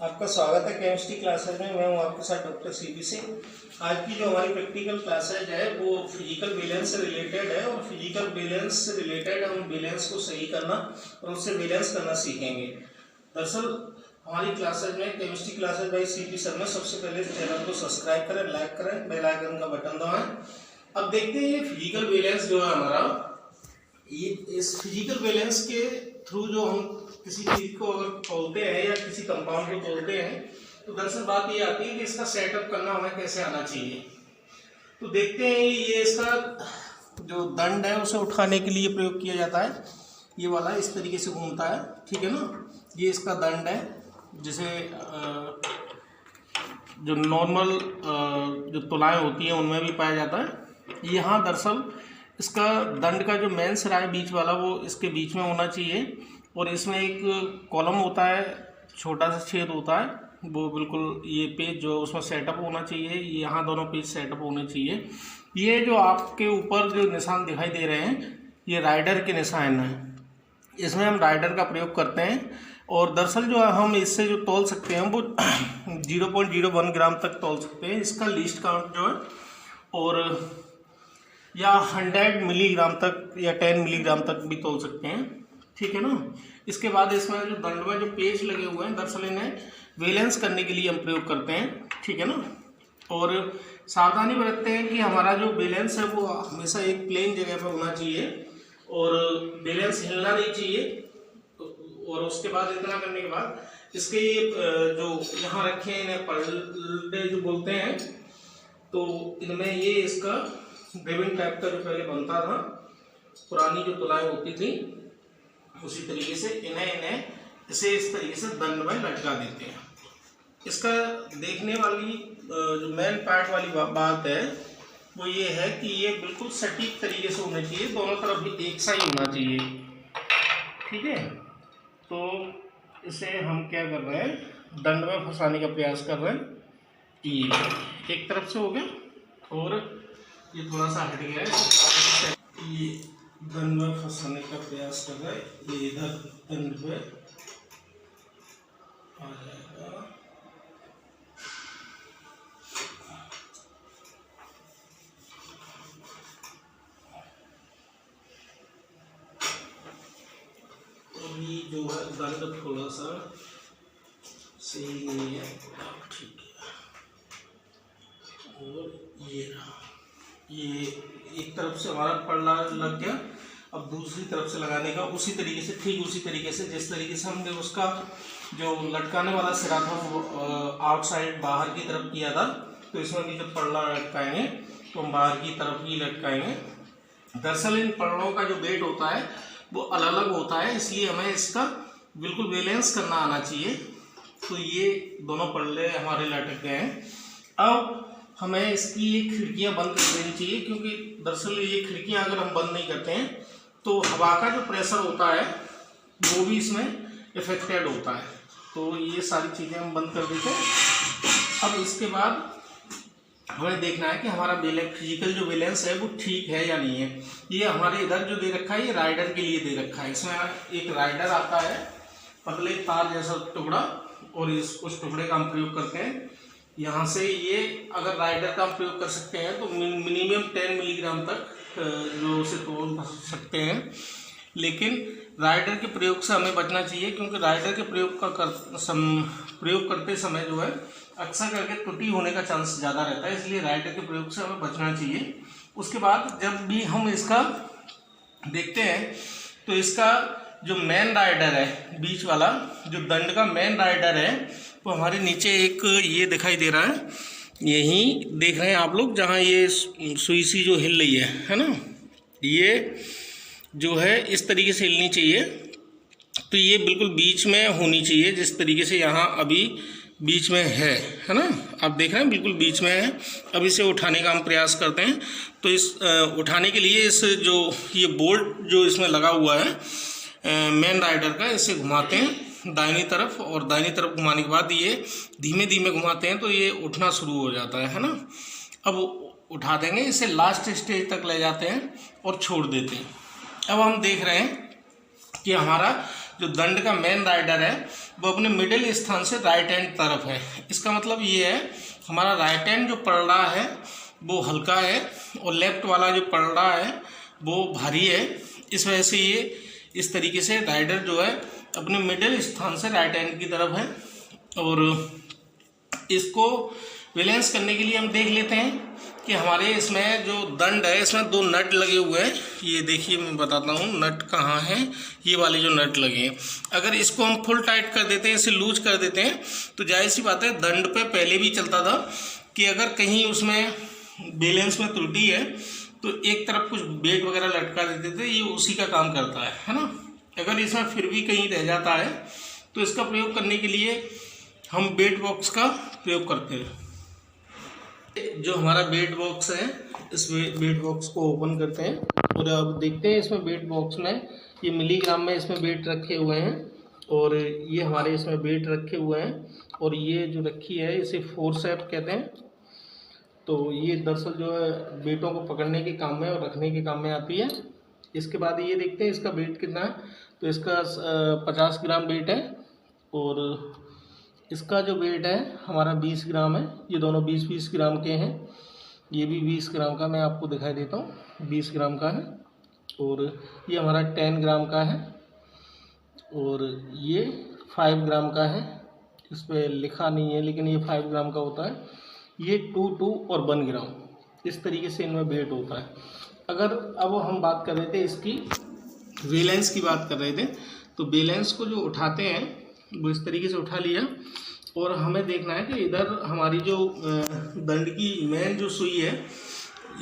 आपका स्वागत है केमिस्ट्री क्लासेज में। मैं हूं आपके साथ डॉक्टर सीपी सिंह। आज की जो हमारी प्रैक्टिकल क्लासेज है वो फिजिकल बैलेंस से रिलेटेड है और फिजिकल बैलेंस से रिलेटेड हम बैलेंस को सही करना और उससे बैलेंस करना सीखेंगे। दरअसल हमारी क्लासेज में chemistry classes by CP sir में सबसे पहले चैनल को सब्सक्राइब करें, लाइक करें, बेल आइकन का बटन दबाएं। अब देखते हैं ये फिजिकल बैलेंस जो है हमारा, ये इस फिजिकल बैलेंस के थ्रू जो हम किसी चीज को अगर तोलते हैं या किसी कंपाउंड को तोलते हैं तो दरअसल बात ये आती है कि इसका सेटअप करना हमें कैसे आना चाहिए। तो देखते हैं ये इसका जो दंड है उसे उठाने के लिए प्रयोग किया जाता है। ये वाला इस तरीके से घूमता है, ठीक है ना। ये इसका दंड है, जिसे जो नॉर्मल जो तुलाएं होती हैं उनमें भी पाया जाता है। यहाँ दरअसल इसका दंड का जो मेन सिरा है बीच वाला वो इसके बीच में होना चाहिए और इसमें एक कॉलम होता है, छोटा सा छेद होता है, वो बिल्कुल ये पेज जो उसमें सेटअप होना चाहिए। यहाँ दोनों पेज सेटअप होने चाहिए। ये जो आपके ऊपर जो निशान दिखाई दे रहे हैं ये राइडर के निशान हैं। इसमें हम राइडर का प्रयोग करते हैं और दरअसल जो हम इससे जो तौल सकते हैं वो 0.01 ग्राम तक तौल सकते हैं। इसका लीस्ट काउंट जो है और या 100 मिलीग्राम तक या 10 मिलीग्राम तक भी तौल सकते हैं, ठीक है ना। इसके बाद इसमें जो दंड में जो पेज लगे हुए हैं दरअसल इन्हें बैलेंस करने के लिए हम प्रयोग करते हैं, ठीक है ना। और सावधानी बरतते हैं कि हमारा जो बैलेंस है वो हमेशा एक प्लेन जगह पर होना चाहिए और बैलेंस हिलना नहीं चाहिए। और उसके बाद इतना करने के बाद इसके ये जो यहाँ रखे हैं इन्हें पलटे जो बोलते हैं, तो इनमें ये इसका ग्रेविंग टाइप का जो पहले बनता था, पुरानी जो तुलाएं होती थी उसी तरीके से इन्हें इसे इस तरीके से दंड में लटका देते हैं। इसका देखने वाली जो मेन पार्ट वाली बात है वो ये है कि ये बिल्कुल सटीक तरीके से होने चाहिए, दोनों तरफ भी एक सा ही होना चाहिए, ठीक है। तो इसे हम क्या कर रहे हैं, दंड में फंसाने का प्रयास कर रहे हैं। ये एक तरफ से हो गया और ये थोड़ा सा हट गया है, ये दंड में फंसाने का प्रयास कर रहा है। ये इधर दंड पे आ जाएगा। और ये जो है दंड थोड़ा सा सही नहीं है, ठीक है। और ये एक तरफ से हमारा पल्ला लग गया, अब दूसरी तरफ से लगाने का उसी तरीके से, ठीक उसी तरीके से जिस तरीके से हमने उसका जो लटकाने वाला सिरा था वो आउटसाइड बाहर की तरफ किया था। तो इसमें भी जब पल्ला लटकाएंगे तो हम बाहर की तरफ ही लटकाएंगे। दरअसल इन पल्लों का जो वेट होता है वो अलग अलग होता है, इसलिए हमें इसका बिल्कुल बैलेंस करना आना चाहिए। तो ये दोनों पल्ले हमारे लटक गए हैं। अब हमें इसकी ये खिड़कियाँ बंद कर देनी चाहिए, क्योंकि दरअसल ये खिड़कियाँ अगर हम बंद नहीं करते हैं तो हवा का जो प्रेशर होता है वो भी इसमें इफेक्टेड होता है। तो ये सारी चीज़ें हम बंद कर देते हैं। अब इसके बाद हमें देखना है कि हमारा फिजिकल जो बैलेंस है वो ठीक है या नहीं है। ये हमारे इधर जो दे रखा है ये राइडर के लिए दे रखा है। इसमें एक राइडर आता है, पतले तार जैसा टुकड़ा, और उस टुकड़े का हम प्रयोग करते हैं। यहाँ से ये अगर राइडर का हम प्रयोग कर सकते हैं तो मिनिमम 10 मिलीग्राम तक जो उसे तोल सकते हैं। लेकिन राइडर के प्रयोग से हमें बचना चाहिए, क्योंकि राइडर के प्रयोग करते समय जो है अक्सर करके त्रुटि होने का चांस ज़्यादा रहता है, इसलिए राइडर के प्रयोग से हमें बचना चाहिए। उसके बाद जब भी हम इसका देखते हैं तो इसका जो मेन राइडर है, बीच वाला जो दंड का मेन राइडर है, तो हमारे नीचे एक ये दिखाई दे रहा है, यही देख रहे हैं आप लोग, जहाँ ये सुई सी जो हिल रही है ना, ये जो है इस तरीके से हिलनी चाहिए। तो ये बिल्कुल बीच में होनी चाहिए, जिस तरीके से यहाँ अभी बीच में है ना, आप देख रहे हैं बिल्कुल बीच में है। अब इसे उठाने का हम प्रयास करते हैं। तो इस उठाने के लिए इस जो ये बोल्ट जो इसमें लगा हुआ है मेन राइडर का, इसे घुमाते हैं दाहिनी तरफ, और दाहिनी तरफ घुमाने के बाद ये धीमे धीमे घुमाते हैं तो ये उठना शुरू हो जाता है ना। अब उठा देंगे, इसे लास्ट स्टेज तक ले जाते हैं और छोड़ देते हैं। अब हम देख रहे हैं कि हमारा जो दंड का मेन राइडर है वो अपने मिडिल स्थान से राइट हैंड तरफ है। इसका मतलब ये है हमारा राइट हैंड जो पड़ रहा है वो हल्का है और लेफ्ट वाला जो पड़ रहा है वो भारी है। इस वजह से ये इस तरीके से राइडर जो है अपने मिडिल स्थान से राइट हैंड की तरफ है। और इसको बैलेंस करने के लिए हम देख लेते हैं कि हमारे इसमें जो दंड है इसमें 2 नट लगे हुए हैं। ये देखिए मैं बताता हूँ नट कहाँ हैं, ये वाले जो नट लगे हैं। अगर इसको हम फुल टाइट कर देते हैं, इसे लूज कर देते हैं तो जाहिर सी बात है दंड पे पहले भी चलता था कि अगर कहीं उसमें बैलेंस में त्रुटि है तो एक तरफ कुछ बेट वगैरह लटका देते थे, ये उसी का काम करता है ना। अगर इसमें फिर भी कहीं रह जाता है तो इसका प्रयोग करने के लिए हम बेट बॉक्स का प्रयोग करते हैं। जो हमारा बेट बॉक्स है इस बेट बॉक्स को ओपन करते हैं और अब देखते हैं इसमें बेट बॉक्स में ये मिलीग्राम में इसमें बेट रखे हुए हैं और ये हमारे इसमें बेट रखे हुए हैं और ये जो रखी है इसे फोर्सेप कहते हैं। तो ये दरअसल जो है बेटों को पकड़ने के काम में और रखने के काम में आती है। इसके बाद ये देखते हैं इसका वेट कितना है, तो इसका 50 ग्राम वेट है और इसका जो वेट है हमारा 20 ग्राम है। ये दोनों 20-20 ग्राम के हैं, ये भी 20 ग्राम का मैं आपको दिखाई देता हूँ, 20 ग्राम का है। और ये हमारा 10 ग्राम का है और ये 5 ग्राम का है। इस पर लिखा नहीं है लेकिन ये 5 ग्राम का होता है। ये 2 और 1 ग्राम, इस तरीके से इनमें वेट होता है। अगर अब हम बात कर रहे थे इसकी बैलेंस की बात कर रहे थे, तो बैलेंस को जो उठाते हैं वो इस तरीके से उठा लिया और हमें देखना है कि इधर हमारी जो दंड की मेन जो सुई है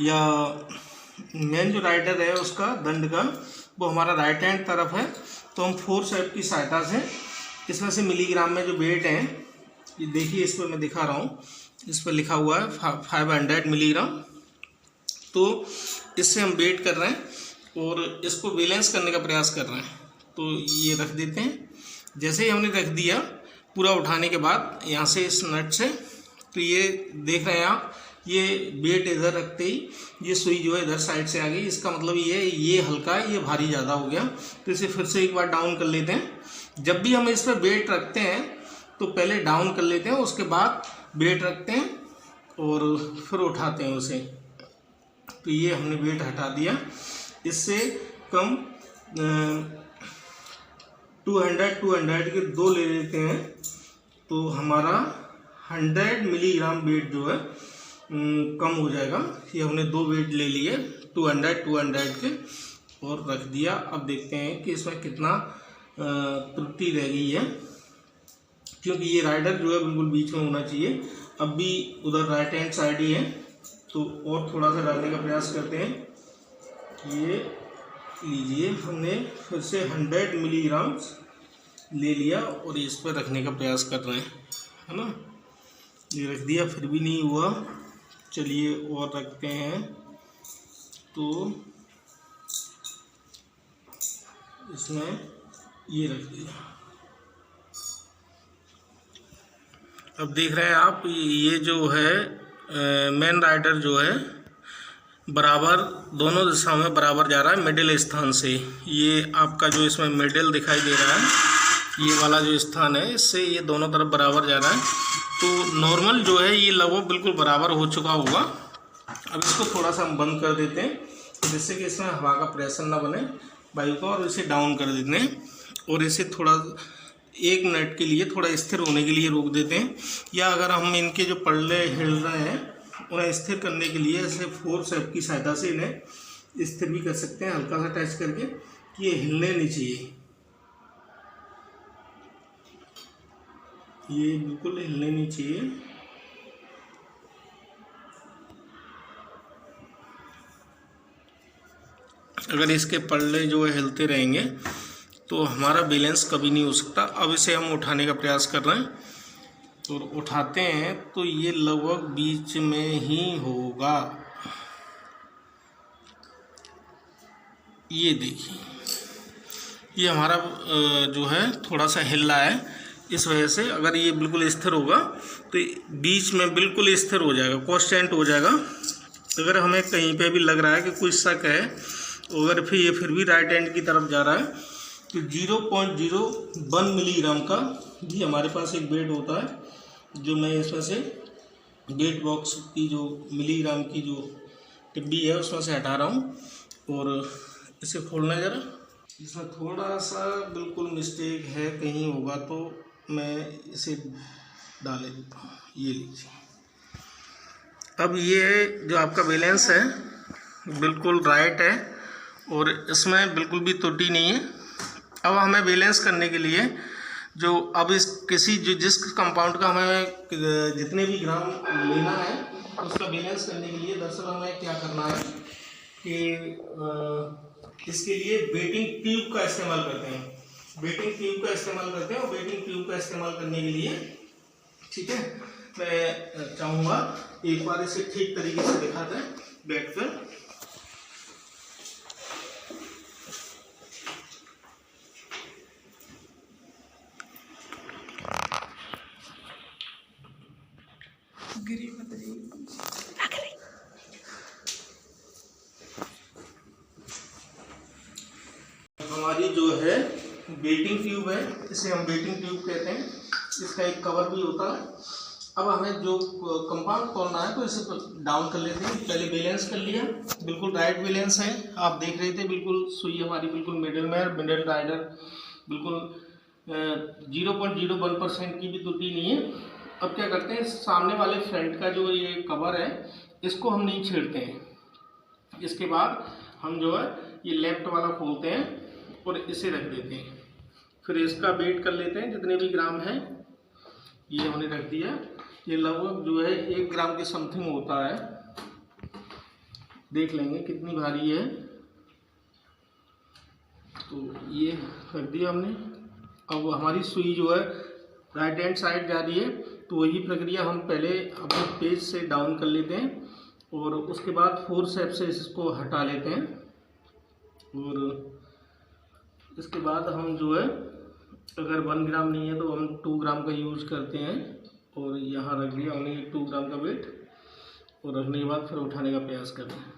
या मेन जो राइडर है उसका दंड का वो हमारा राइट हैंड तरफ है। तो हम फोर्सेप की सहायता से इसमें से मिलीग्राम में जो वेट है ये देखिए, इस पर मैं दिखा रहा हूँ, इस पर लिखा हुआ है 500 मिलीग्राम। तो इससे हम वेट कर रहे हैं और इसको बैलेंस करने का प्रयास कर रहे हैं। तो ये रख देते हैं। जैसे ही हमने रख दिया पूरा उठाने के बाद यहाँ से इस नट से, तो ये देख रहे हैं आप, ये वेट इधर रखते ही ये सुई जो है इधर साइड से आ गई। इसका मतलब ये हल्का है, ये भारी ज़्यादा हो गया। तो इसे फिर से एक बार डाउन कर लेते हैं। जब भी हम इस पर वेट रखते हैं तो पहले डाउन कर लेते हैं, उसके बाद वेट रखते हैं और फिर उठाते हैं उसे। तो ये हमने वेट हटा दिया। इससे कम 200 के 2 ले लेते हैं तो हमारा 100 मिलीग्राम वेट जो है कम हो जाएगा। ये हमने 2 वेट ले लिए 200 के और रख दिया। अब देखते हैं कि इसमें कितना त्रुटि रह गई है, क्योंकि ये राइडर जो है बिल्कुल बीच में होना चाहिए। अब भी उधर राइट हैंड साइड ही है, तो और थोड़ा सा डालने का प्रयास करते हैं। ये लीजिए, हमने फिर से 100 मिलीग्राम ले लिया और इस पर रखने का प्रयास कर रहे हैं, है ना। ये रख दिया, फिर भी नहीं हुआ। चलिए और रखते हैं। तो इसमें ये रख दिया। अब देख रहे हैं आप, ये जो है मेन राइडर जो है बराबर दोनों दिशाओं में बराबर जा रहा है मिडिल स्थान से। ये आपका जो इसमें मिडिल दिखाई दे रहा है, ये वाला जो स्थान है, इससे ये दोनों तरफ बराबर जा रहा है। तो नॉर्मल जो है ये लगभग बिल्कुल बराबर हो चुका होगा। अब इसको थोड़ा सा हम बंद कर देते हैं जिससे कि इसमें हवा का प्रेशर ना बने वायु का, और इसे डाउन कर देते हैं और इसे थोड़ा 1 मिनट के लिए थोड़ा स्थिर होने के लिए रोक देते हैं। या अगर हम इनके जो पल्ले हिल रहे हैं उन्हें स्थिर करने के लिए ऐसे फोर्सेप की सहायता से इन्हें स्थिर भी कर सकते हैं, हल्का सा टच करके, कि ये हिलने नहीं चाहिए। ये बिल्कुल हिलने नहीं चाहिए। अगर इसके पल्ले जो है हिलते रहेंगे तो हमारा बैलेंस कभी नहीं हो सकता। अब इसे हम उठाने का प्रयास कर रहे हैं और उठाते हैं तो ये लगभग बीच में ही होगा। ये देखिए, ये हमारा जो है थोड़ा सा हिल रहा है। इस वजह से अगर ये बिल्कुल स्थिर होगा तो बीच में बिल्कुल स्थिर हो जाएगा, कांस्टेंट हो जाएगा। अगर हमें कहीं पे भी लग रहा है कि कुछ शक है, अगर फिर भी राइट हैंड की तरफ जा रहा है तो 0.01 मिलीग्राम का भी हमारे पास एक वेट होता है, जो मैं इसमें से वेट बॉक्स की जो मिलीग्राम की जो टिब्बी है उसमें से हटा रहा हूँ और इसे खोलना है ज़रा। इसमें थोड़ा सा बिल्कुल मिस्टेक है, कहीं होगा तो मैं इसे डाले देता हूँ। ये लीजिए, अब ये जो आपका बैलेंस है बिल्कुल राइट है और इसमें बिल्कुल भी त्रुटि नहीं है। अब हमें बैलेंस करने के लिए जो अब इस किसी जो जिस कंपाउंड का हमें जितने भी ग्राम लेना है उसका बैलेंस करने के लिए दरअसल हमें क्या करना है कि इसके लिए वेटिंग ट्यूब का इस्तेमाल करते हैं। वेटिंग ट्यूब का इस्तेमाल करते हैं और वेटिंग ट्यूब का इस्तेमाल करने के लिए, ठीक है, मैं चाहूँगा एक बार इसे ठीक तरीके से दिखाते हैं बैठकर। हमारी जो है वेटिंग ट्यूब है, इसे हम वेटिंग ट्यूब कहते हैं, इसका एक कवर भी होता है। अब हमें जो कंपाउंड तोड़ना है तो इसे डाउन कर लेते हैं। पहले बैलेंस कर लिया, बिल्कुल राइट बैलेंस है, आप देख रहे थे बिल्कुल सुई हमारी बिल्कुल मिडिल में है, मिडिल राइडर बिल्कुल 0.01% की भी त्रुटि नहीं है। अब क्या करते हैं, सामने वाले फ्रंट का जो ये कवर है इसको हम नहीं छेड़ते हैं। इसके बाद हम जो है ये लेफ्ट वाला खोलते हैं और इसे रख देते हैं। फिर इसका वेट कर लेते हैं जितने भी ग्राम हैं, ये हमने रख दिया। ये लगभग जो है 1 ग्राम के समथिंग होता है, देख लेंगे कितनी भारी है। तो ये रख दिया हमने। अब हमारी सुई जो है राइट हैंड साइड जा रही है, तो वही प्रक्रिया हम पहले अपने पेज से डाउन कर लेते हैं और उसके बाद फोर्सेप्स से इसको हटा लेते हैं। और इसके बाद हम जो है अगर 1 ग्राम नहीं है तो हम 2 ग्राम का यूज़ करते हैं और यहाँ रख दिया हमने 2 ग्राम का वेट, और रखने के बाद फिर उठाने का प्रयास करते हैं।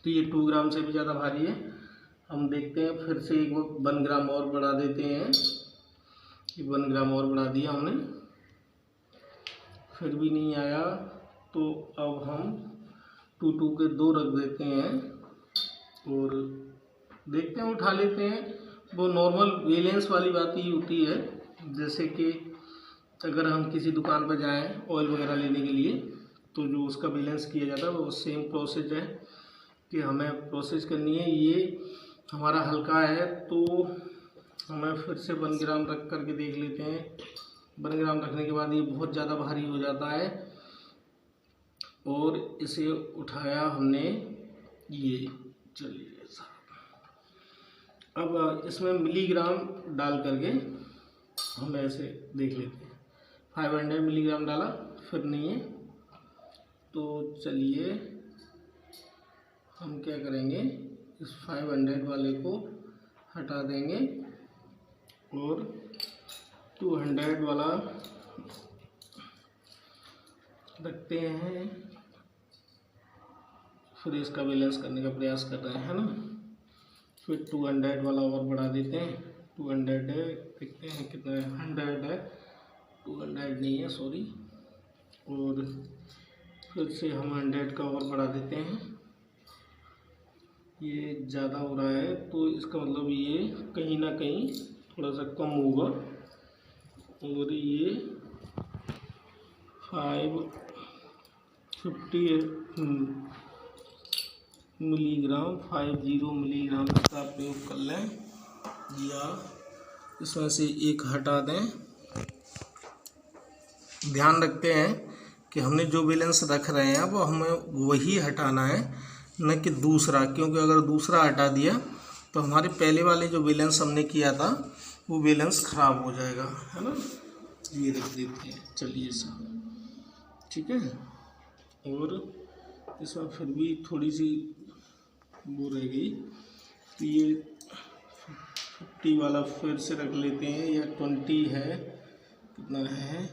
तो ये 2 ग्राम से भी ज़्यादा भारी है। हम देखते हैं फिर से 1 ग्राम और बढ़ा देते हैं। 1 ग्राम और बढ़ा दिया हमने, फिर भी नहीं आया तो अब हम 2 के 2 रख देते हैं और देखते हैं, उठा लेते हैं। वो नॉर्मल बैलेंस वाली बात ही होती है, जैसे कि अगर हम किसी दुकान पर जाएं ऑयल वगैरह लेने के लिए तो जो उसका बैलेंस किया जाता है वो सेम प्रोसेस है कि हमें प्रोसेस करनी है। ये हमारा हल्का है तो हमें फिर से 1 ग्राम रख करके देख लेते हैं। 1 ग्राम रखने के बाद ये बहुत ज़्यादा भारी हो जाता है और इसे उठाया हमने। ये चलिए अब इसमें मिलीग्राम डाल करके हम ऐसे देख लेते हैं। 500 मिलीग्राम डाला, फिर नहीं है तो चलिए हम क्या करेंगे, इस 500 वाले को हटा देंगे और 200 वाला रखते हैं। फिर इसका बैलेंस करने का प्रयास कर रहे हैं ना, फिर 200 वाला और बढ़ा देते हैं। 200 है, देखते हैं कितना है, 100 है, 200 नहीं है सॉरी, और फिर से हम 100 का और बढ़ा देते हैं। ये ज़्यादा हो रहा है तो इसका मतलब ये कहीं ना कहीं थोड़ा सा कम होगा और ये 550 मिलीग्राम 50 मिलीग्राम का प्रयोग कर लें या इसमें से एक हटा दें। ध्यान रखते हैं कि हमने जो बैलेंस रख रहे हैं वो हमें वही हटाना है, न कि दूसरा, क्योंकि अगर दूसरा हटा दिया तो हमारे पहले वाले जो बैलेंस हमने किया था वो बैलेंस ख़राब हो जाएगा, है ना। ये रख देते हैं, चलिए साहब, ठीक है। और इसमें फिर भी थोड़ी सी वो रह गई तो ये 50 वाला फिर से रख लेते हैं, या 20 है, कितना है,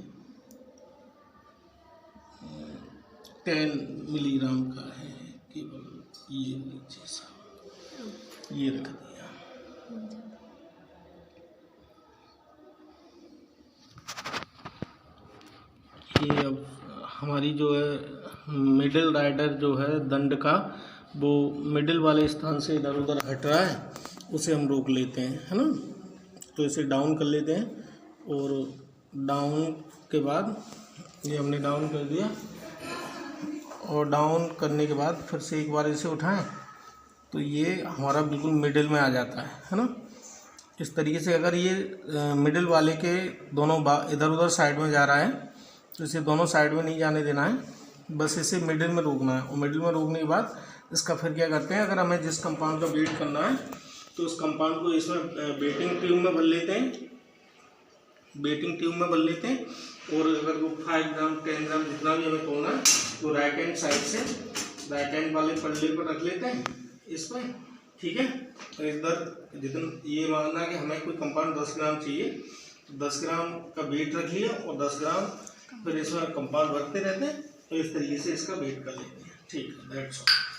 10 मिलीग्राम का है केवल। ये नीचे सा ये रख दिया। देखिए अब हमारी जो है मिडिल राइडर जो है दंड का, वो मिडिल वाले स्थान से इधर उधर हट रहा है, उसे हम रोक लेते हैं, है ना। तो इसे डाउन कर लेते हैं और डाउन के बाद ये हमने डाउन कर दिया और डाउन करने के बाद फिर से एक बार इसे उठाएं तो ये हमारा बिल्कुल मिडिल में आ जाता है ना। इस तरीके से अगर ये मिडिल वाले के दोनों इधर उधर साइड में जा रहा है तो इसे दोनों साइड में नहीं जाने देना है, बस इसे मिडिल में रोकना है। और मिडिल में रोकने के बाद इसका फिर क्या करते हैं, अगर हमें जिस कंपाउंड का वेट करना है तो उस कंपाउंड को इसमें बेटिंग ट्यूब में भर लेते हैं, बेटिंग ट्यूब में भर लेते हैं। और अगर वो 5 ग्राम 10 ग्राम जितना भी हमें तोड़ना है तो राइट हैंड साइड से राइट हैंड वाले पल्ले पर रख लेते हैं इसमें, ठीक है। तो इधर जितना ये मानना है कि हमें कोई कंपाउंड 10 ग्राम चाहिए, तो 10 ग्राम का वेट रख लिया और 10 ग्राम फिर इसमें कंपाउंड भरते रहते हैं। तो इस तरीके से इसका वेट कर लेते हैं, ठीक है। That's all.